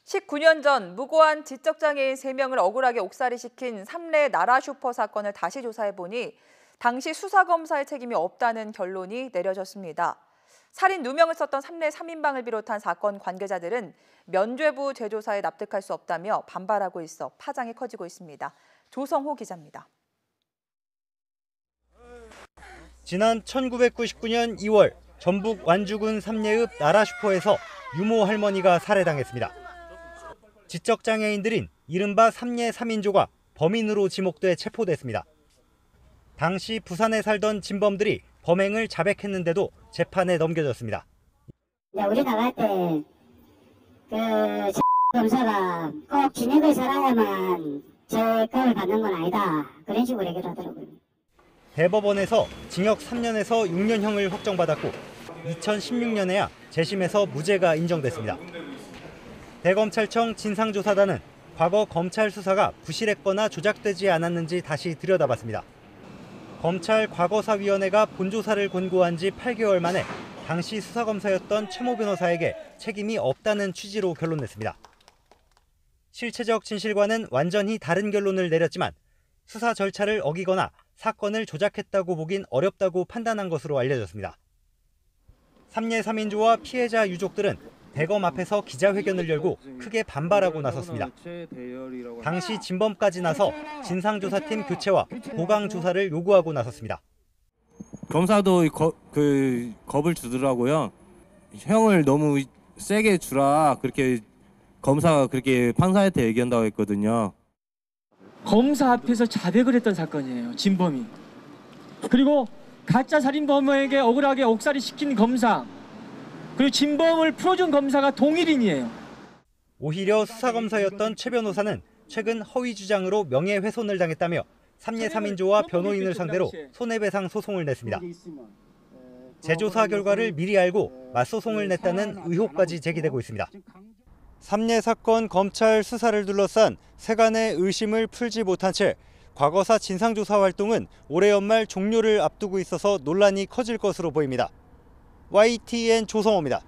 19년 전 무고한 지적장애인 3명을 억울하게 옥살이시킨 삼례 나라슈퍼 사건을 다시 조사해보니 당시 수사검사의 책임이 없다는 결론이 내려졌습니다. 살인 누명을 썼던 삼례 3인방을 비롯한 사건 관계자들은 면죄부 재조사에 납득할 수 없다며 반발하고 있어 파장이 커지고 있습니다. 조성호 기자입니다. 지난 1999년 2월 전북 완주군 삼례읍 나라슈퍼에서 유모 할머니가 살해당했습니다. 지적장애인들인 이른바 삼례 3인조가 범인으로 지목돼 체포됐습니다. 당시 부산에 살던 진범들이 범행을 자백했는데도 재판에 넘겨졌습니다. 우리 나갈 때 검사가 꼭 진역을 살아야만 재검을 받는 건 아니다. 그런 식으로 얘기를 하더라고요. 대법원에서 징역 3년에서 6년형을 확정받았고 2016년에야 재심에서 무죄가 인정됐습니다. 대검찰청 진상조사단은 과거 검찰 수사가 부실했거나 조작되지 않았는지 다시 들여다봤습니다. 검찰 과거사위원회가 본조사를 권고한 지 8개월 만에 당시 수사검사였던 최모 변호사에게 책임이 없다는 취지로 결론냈습니다. 실체적 진실과는 완전히 다른 결론을 내렸지만 수사 절차를 어기거나 사건을 조작했다고 보긴 어렵다고 판단한 것으로 알려졌습니다. 삼례 3인조와 피해자 유족들은 대검 앞에서 기자회견을 열고 크게 반발하고 나섰습니다. 당시 진범까지 나서 진상조사팀 교체와 보강 조사를 요구하고 나섰습니다. 검사도 겁을 주더라고요. 형을 너무 세게 주라 그렇게 검사가 그렇게 판사한테 얘기한다고 했거든요. 검사 앞에서 자백을 했던 사건이에요. 진범이. 그리고 가짜 살인범에게 억울하게 옥살이 시킨 검사, 그리고 진범을 풀어준 검사가 동일인이에요. 오히려 수사검사였던 최 변호사는 최근 허위 주장으로 명예훼손을 당했다며 삼례 3인조와 변호인을 상대로 손해배상 소송을 냈습니다. 재조사 결과를 미리 알고 맞소송을 냈다는 의혹까지 제기되고 있습니다. 삼례 사건 검찰 수사를 둘러싼 세간의 의심을 풀지 못한 채 과거사 진상조사 활동은 올해 연말 종료를 앞두고 있어서 논란이 커질 것으로 보입니다. YTN 조성호입니다.